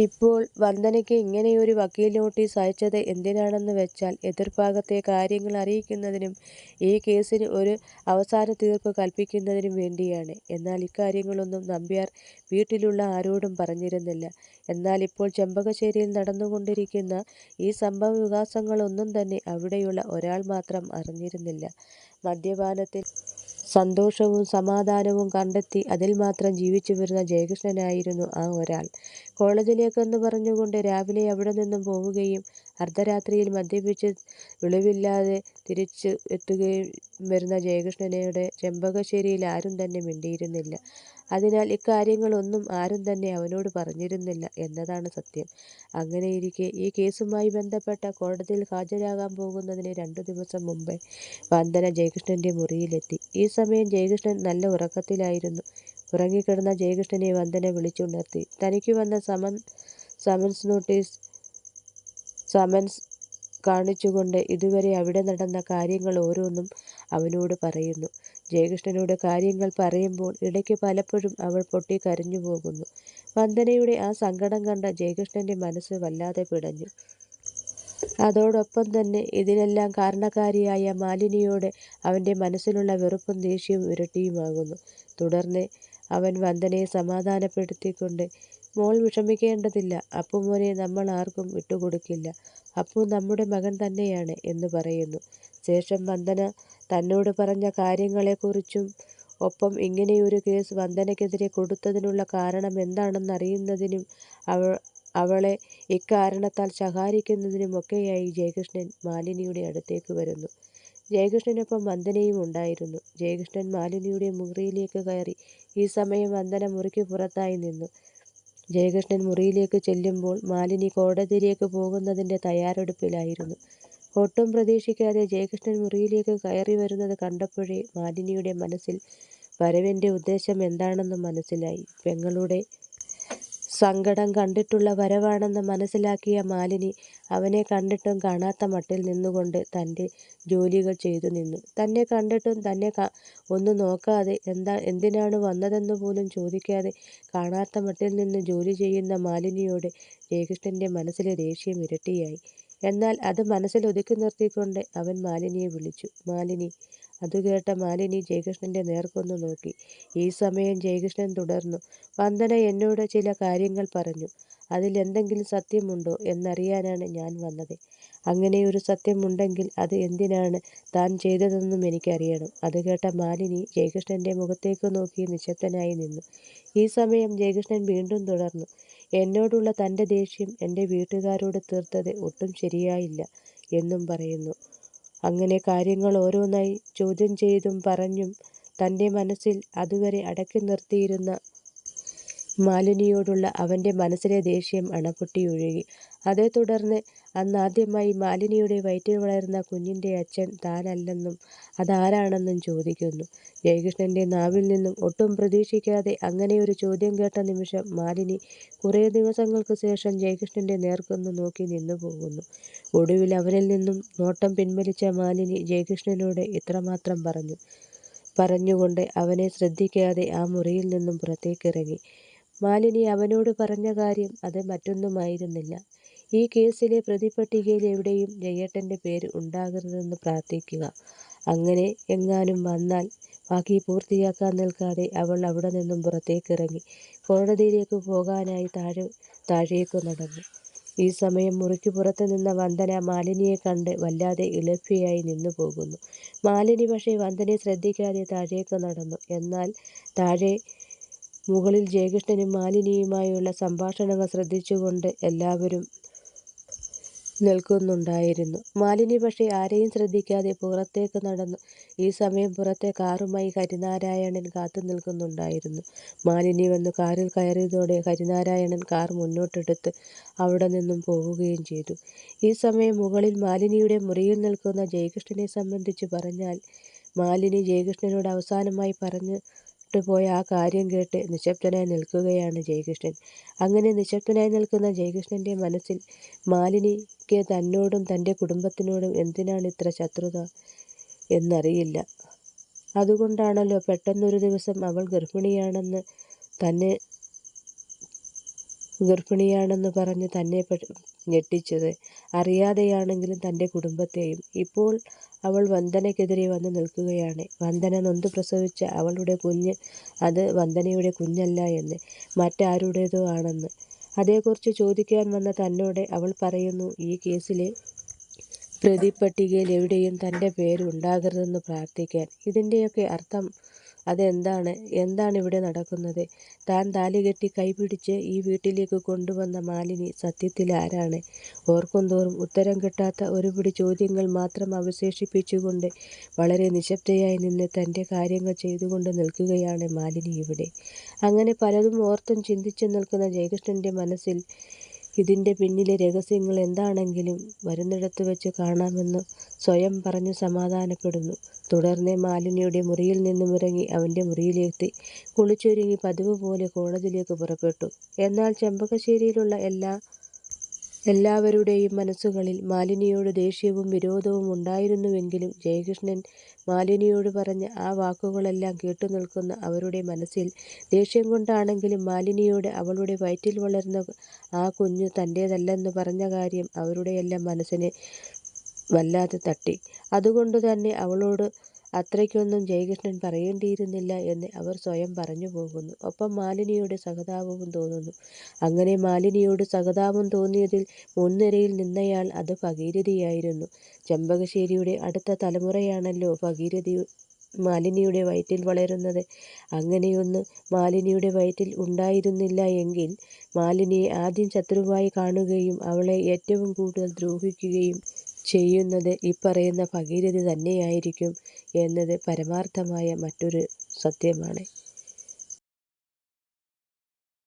ഇപ്പോൾ വന്ദനയ്ക്ക് ഇങ്ങനെയൊരു വക്കീൽ നോട്ടീസ് അയച്ചത് എന്തിനാണെന്ന് വെച്ചാൽ എതിർഭാഗത്തെ കാര്യങ്ങൾ അറിയിക്കുന്നതിനും ഈ കേസിന് ഒരു അവസാന തീർപ്പ് കൽപ്പിക്കുന്നതിനും വേണ്ടിയാണ്. എന്നാൽ ഇക്കാര്യങ്ങളൊന്നും നമ്പ്യാർ വീട്ടിലുള്ള ആരോടും പറഞ്ഞിരുന്നില്ല. എന്നാൽ ഇപ്പോൾ ചെമ്പകശ്ശേരിയിൽ നടന്നുകൊണ്ടിരിക്കുന്ന ഈ സംഭവ വികാസങ്ങളൊന്നും തന്നെ അവിടെയുള്ള ഒരാൾ മാത്രം അറിഞ്ഞിരുന്നില്ല. മദ്യപാനത്തിൽ സന്തോഷവും സമാധാനവും കണ്ടെത്തി അതിൽ മാത്രം ജീവിച്ചു വരുന്ന ജയകൃഷ്ണനായിരുന്നു ആ ഒരാൾ. കോളേജിലേക്കെന്ന് പറഞ്ഞുകൊണ്ട് രാവിലെ അവിടെ നിന്നും പോവുകയും അർദ്ധരാത്രിയിൽ മദ്യപിച്ച് വെളിവില്ലാതെ തിരിച്ച് എത്തുകയും വരുന്ന ജയകൃഷ്ണനോട് ചെമ്പകശ്ശേരിയിൽ ആരും തന്നെ മിണ്ടിയിരുന്നില്ല. അതിനാൽ ഇക്കാര്യങ്ങളൊന്നും ആരും തന്നെ അവനോട് പറഞ്ഞിരുന്നില്ല എന്നതാണ് സത്യം. അങ്ങനെയിരിക്കെ ഈ കേസുമായി ബന്ധപ്പെട്ട കോടതിയിൽ ഹാജരാകാൻ പോകുന്നതിന് 2 ദിവസം മുമ്പേ വന്ദന ജയകൃഷ്ണന്റെ മുറിയിലെത്തി. ഈ സമയം ജയകൃഷ്ണൻ നല്ല ഉറക്കത്തിലായിരുന്നു. ഉറങ്ങിക്കിടന്ന ജയകൃഷ്ണനെ വന്ദന വിളിച്ചുണർത്തി. തനിക്ക് വന്ന സമൻസ് കാണിച്ചുകൊണ്ട് ഇതുവരെ അവിടെ നടന്ന കാര്യങ്ങൾ ഓരോന്നും അവനോട് പറയുന്നു. ജയകൃഷ്ണനോട് കാര്യങ്ങൾ പറയുമ്പോൾ ഇടയ്ക്ക് പലപ്പോഴും അവൾ പൊട്ടി കരഞ്ഞു പോകുന്നു. വന്ദനയുടെ ആ സങ്കടം കണ്ട ജയകൃഷ്ണന്റെ മനസ്സ് വല്ലാതെ പിടഞ്ഞു. അതോടൊപ്പം തന്നെ ഇതിനെല്ലാം കാരണക്കാരിയായ മാലിനിയോട് അവൻ്റെ മനസ്സിലുള്ള വെറുപ്പും ദേഷ്യവും ഇരട്ടിയുമാകുന്നു. തുടർന്ന് അവൻ വന്ദനയെ സമാധാനപ്പെടുത്തിക്കൊണ്ട്, മോൾ വിഷമിക്കേണ്ടതില്ല, അപ്പുമോനെ നമ്മൾ ആർക്കും വിട്ടുകൊടുക്കില്ല, അപ്പു നമ്മുടെ മകൻ തന്നെയാണ് എന്ന് പറയുന്നു. ശേഷം വന്ദന തന്നോട് പറഞ്ഞ കാര്യങ്ങളെക്കുറിച്ചും ഒപ്പം ഇങ്ങനെയൊരു കേസ് വന്ദനയ്ക്കെതിരെ കൊടുത്തതിനുള്ള കാരണം എന്താണെന്നറിയുന്നതിനും അവളെ ഇക്കാരണത്താൽ ശകാരിക്കുന്നതിനുമൊക്കെയായി ജയകൃഷ്ണൻ മാലിനിയുടെ അടുത്തേക്ക് വരുന്നു. ജയകൃഷ്ണനൊപ്പം വന്ദനയും ഉണ്ടായിരുന്നു. ജയകൃഷ്ണൻ മാലിനിയുടെ മുറിയിലേക്ക് കയറി. ഈ സമയം വന്ദന മുറിക്ക് പുറത്തായി നിന്നു. ജയകൃഷ്ണൻ മുറിയിലേക്ക് ചെല്ലുമ്പോൾ മാലിനി കോടതിയിലേക്ക് പോകുന്നതിൻ്റെ തയ്യാറെടുപ്പിലായിരുന്നു. ഒട്ടും പ്രതീക്ഷിക്കാതെ ജയകൃഷ്ണൻ മുറിയിലേക്ക് കയറി വരുന്നത് കണ്ടപ്പോഴേ മാലിനിയുടെ മനസ്സിൽ വരവിൻ്റെ ഉദ്ദേശം എന്താണെന്ന് മനസ്സിലായി. പെങ്ങളുടെ സങ്കടം കണ്ടിട്ടുള്ള വരവാണെന്ന് മനസ്സിലാക്കിയ മാലിനി അവനെ കണ്ടിട്ടും കാണാത്ത മട്ടിൽ നിന്നുകൊണ്ട് തൻ്റെ ജോലികൾ ചെയ്തു നിന്നു. തന്നെ കണ്ടിട്ടും തന്നെ ഒന്ന് നോക്കാതെ എന്തിനാണ് വന്നതെന്ന് പോലും ചോദിക്കാതെ കാണാത്ത മട്ടിൽ നിന്ന് ജോലി ചെയ്യുന്ന മാലിനിയോട് ജയകൃഷ്ണൻ്റെ മനസ്സിലെ ദേഷ്യം ഇരട്ടിയായി. എന്നാൽ അത് മനസ്സിൽ ഒതുക്കി നിർത്തിക്കൊണ്ട് അവൻ മാലിനിയെ വിളിച്ചു. മാലിനി. അതുകേട്ട മാലിനി ജയകൃഷ്ണൻ്റെ നേർക്കൊന്നു നോക്കി. ഈ സമയം ജയകൃഷ്ണൻ തുടർന്നു. വന്ദന എന്നോട് ചില കാര്യങ്ങൾ പറഞ്ഞു. അതിലെന്തെങ്കിലും സത്യമുണ്ടോ എന്നറിയാനാണ് ഞാൻ വന്നത്. അങ്ങനെയൊരു സത്യമുണ്ടെങ്കിൽ അത് എന്തിനാണ് താൻ ചെയ്തതെന്നും എനിക്കറിയണം. അത് കേട്ട മാലിനി ജയകൃഷ്ണൻ്റെ മുഖത്തേക്ക് നോക്കി നിശബ്ദനായി നിന്നു. ഈ സമയം ജയകൃഷ്ണൻ വീണ്ടും തുടർന്നു. എന്നോടുള്ള തൻ്റെ ദേഷ്യം എൻ്റെ വീട്ടുകാരോട് തീർത്തത് ഒട്ടും ശരിയായില്ല എന്നും പറയുന്നു. അങ്ങനെ കാര്യങ്ങൾ ഓരോന്നായി ചോദ്യം ചെയ്തും പറഞ്ഞും തൻ്റെ മനസ്സിൽ അതുവരെ അടക്കി നിർത്തിയിരുന്ന മാലിനിയോടുള്ള അവൻ്റെ മനസ്സിലെ ദേഷ്യം അണപൊട്ടിയൊഴുകി. അതേ തുടർന്ന് അന്നാദ്യമായി മാലിനിയുടെ വയറ്റിൽ വളരുന്ന കുഞ്ഞിൻ്റെ അച്ഛൻ താനല്ലെന്നും അതാരാണെന്നും ചോദിക്കുന്നു. ജയകൃഷ്ണൻ്റെ നാവിൽ നിന്നും ഒട്ടും പ്രതീക്ഷിക്കാതെ അങ്ങനെയൊരു ചോദ്യം കേട്ട നിമിഷം മാലിനി കുറേ ദിവസങ്ങൾക്ക് ശേഷം ജയകൃഷ്ണൻ്റെ നേർക്കൊന്നു നോക്കി നിന്നു പോകുന്നു. ഒടുവിൽ അവനിൽ നിന്നും നോട്ടം പിൻവലിച്ച മാലിനി ജയകൃഷ്ണനോട് ഇത്രമാത്രം പറഞ്ഞുകൊണ്ട് അവനെ ശ്രദ്ധിക്കാതെ ആ മുറിയിൽ നിന്നും പുറത്തേക്കിറങ്ങി. മാലിനി അവനോട് പറഞ്ഞ കാര്യം അത് മറ്റൊന്നുമായിരുന്നില്ല. ഈ കേസിലെ പ്രതിപട്ടികയിൽ എവിടെയും ജയേട്ടൻ്റെ പേര് ഉണ്ടാകരുതെന്ന് പ്രാർത്ഥിക്കുക. അങ്ങനെ എങ്ങാനും വന്നാൽ ബാക്കി പൂർത്തിയാക്കാൻ നിൽക്കാതെ അവൾ അവിടെ നിന്നും പുറത്തേക്കിറങ്ങി കോടതിയിലേക്ക് പോകാനായി താഴേക്ക് നടന്നു. ഈ സമയം മുറിക്ക് പുറത്ത് നിന്ന വന്ദന മാലിനിയെ കണ്ട് വല്ലാതെ ഇളഭ്യയായി നിന്നു പോകുന്നു. മാലിനി പക്ഷേ വന്ദനയെ ശ്രദ്ധിക്കാതെ താഴേക്ക് നടന്നു. എന്നാൽ മുകളിൽ ജയകൃഷ്ണനും മാലിനിയുമായുള്ള സംഭാഷണങ്ങൾ ശ്രദ്ധിച്ചുകൊണ്ട് എല്ലാവരും നിൽക്കുന്നുണ്ടായിരുന്നു. മാലിനി പക്ഷേ ആരെയും ശ്രദ്ധിക്കാതെ പുറത്തേക്ക് നടന്നു. ഈ സമയം പുറത്തെ കാറുമായി ഹരിനാരായണൻ കാത്തു നിൽക്കുന്നുണ്ടായിരുന്നു. മാലിനി വന്ന് കാറിൽ കയറിയതോടെ ഹരിനാരായണൻ കാർ മുന്നോട്ടെടുത്ത് അവിടെ നിന്നും പോവുകയും ചെയ്തു. ഈ സമയം മുകളിൽ മാലിനിയുടെ മുറിയിൽ നിൽക്കുന്ന ജയകൃഷ്ണനെ സംബന്ധിച്ച് പറഞ്ഞാൽ മാലിനി ജയകൃഷ്ണനോട് അവസാനമായി പറഞ്ഞിട്ട് പോയ ആ കാര്യം കേട്ട് നിശബ്ദനായി നിൽക്കുകയാണ് ജയകൃഷ്ണൻ. അങ്ങനെ നിശബ്ദനായി നിൽക്കുന്ന ജയകൃഷ്ണൻ്റെ മനസ്സിൽ മാലിനിക്ക് തന്നോടും തൻ്റെ കുടുംബത്തിനോടും എന്തിനാണ് ഇത്ര ശത്രുത എന്നറിയില്ല. അതുകൊണ്ടാണല്ലോ പെട്ടെന്നൊരു ദിവസം അവൾ ഗർഭിണിയാണെന്ന് തന്നെ ഗർഭിണിയാണെന്ന് പറഞ്ഞ് തന്നെ ഞെട്ടിച്ചത്. അറിയാതെയാണെങ്കിലും തൻ്റെ കുടുംബത്തെയും. ഇപ്പോൾ അവൾ വന്ദനയ്ക്കെതിരെ വന്ന് നിൽക്കുകയാണ്. വന്ദന നൊന്ത് പ്രസവിച്ച അവളുടെ കുഞ്ഞ് അത് വന്ദനയുടെ കുഞ്ഞല്ല എന്ന്, മറ്റാരുടേതോ ആണെന്ന്. അതേക്കുറിച്ച് ചോദിക്കാൻ വന്ന തന്നോട് അവൾ പറയുന്നു, ഈ കേസിലെ പ്രതിപ്പട്ടികയിൽ എവിടെയും തൻ്റെ പേര് ഉണ്ടാകരുതെന്ന് പ്രാർത്ഥിക്കാൻ. ഇതിൻ്റെയൊക്കെ അർത്ഥം അതെന്താണ്? എന്താണ് ഇവിടെ നടക്കുന്നത്? താൻ താലികെട്ടി കൈപിടിച്ച് ഈ വീട്ടിലേക്ക് കൊണ്ടുവന്ന മാലിനി സത്യത്തിൽ ആരാണ്? ഓർക്കുന്തോറും ഉത്തരം കിട്ടാത്ത ഒരുപിടി ചോദ്യങ്ങൾ മാത്രം അവശേഷിപ്പിച്ചുകൊണ്ട് വളരെ നിശബ്ദയായി നിന്ന് തൻ്റെ കാര്യങ്ങൾ ചെയ്തുകൊണ്ട് നിൽക്കുകയാണ് മാലിനി ഇവിടെ. അങ്ങനെ പലതും ഓർത്തും ചിന്തിച്ചു നിൽക്കുന്ന ജയകൃഷ്ണൻ്റെ മനസ്സിൽ ഇതിൻ്റെ പിന്നിലെ രഹസ്യങ്ങൾ എന്താണെങ്കിലും വരുന്നിടത്ത് വെച്ച് കാണാമെന്ന് സ്വയം പറഞ്ഞു സമാധാനപ്പെടുന്നു. തുടർന്ന് മാലിനിയുടെ മുറിയിൽ നിന്നും ഇറങ്ങി അവൻ്റെ മുറിയിലെത്തി കുളിച്ചൊരുങ്ങി പതിവ് പോലെ കോളേജിലേക്ക് പുറപ്പെട്ടു. എന്നാൽ ചെമ്പകശ്ശേരിയിലുള്ള എല്ലാവരുടെയും മനസ്സുകളിൽ മാലിനിയോട് ദേഷ്യവും വിരോധവും ഉണ്ടായിരുന്നുവെങ്കിലും ജയകൃഷ്ണൻ മാലിനിയോട് പറഞ്ഞ ആ വാക്കുകളെല്ലാം കേട്ടുനിൽക്കുന്ന അവരുടെ മനസ്സിൽ ദേഷ്യം കൊണ്ടാണെങ്കിലും മാലിനിയോട് അവളുടെ വയറ്റിൽ വളർന്ന ആ കുഞ്ഞു തൻ്റേതല്ലെന്ന് പറഞ്ഞ കാര്യം അവരുടെയെല്ലാം മനസ്സിനെ വല്ലാതെ തട്ടി. അതുകൊണ്ടുതന്നെ അവളോട് അത്രയ്ക്കൊന്നും ജയകൃഷ്ണൻ പറയേണ്ടിയിരുന്നില്ല എന്ന് അവർ സ്വയം പറഞ്ഞു പോകുന്നു. ഒപ്പം മാലിനിയോട് സഹതാപവും തോന്നുന്നു. അങ്ങനെ മാലിനിയോട് സഹതാപം തോന്നിയതിൽ മുൻനിരയിൽ നിന്നയാൾ അത് ഭഗീരഥിയായിരുന്നു. ചെമ്പകശ്ശേരിയുടെ അടുത്ത തലമുറയാണല്ലോ ഭഗീരഥി മാലിനിയുടെ വയറ്റിൽ വളരുന്നത്. അങ്ങനെയൊന്ന് മാലിനിയുടെ വയറ്റിൽ ഉണ്ടായിരുന്നില്ല എങ്കിൽ മാലിനിയെ ആദ്യം ശത്രുവായി കാണുകയും അവളെ ഏറ്റവും കൂടുതൽ ദ്രോഹിക്കുകയും ചെയ്യുന്നത് ഇപ്പറയുന്ന ഭഗീരഥി തന്നെയായിരിക്കും എന്നത് പരമാർത്ഥമായ മറ്റൊരു സത്യമാണ്.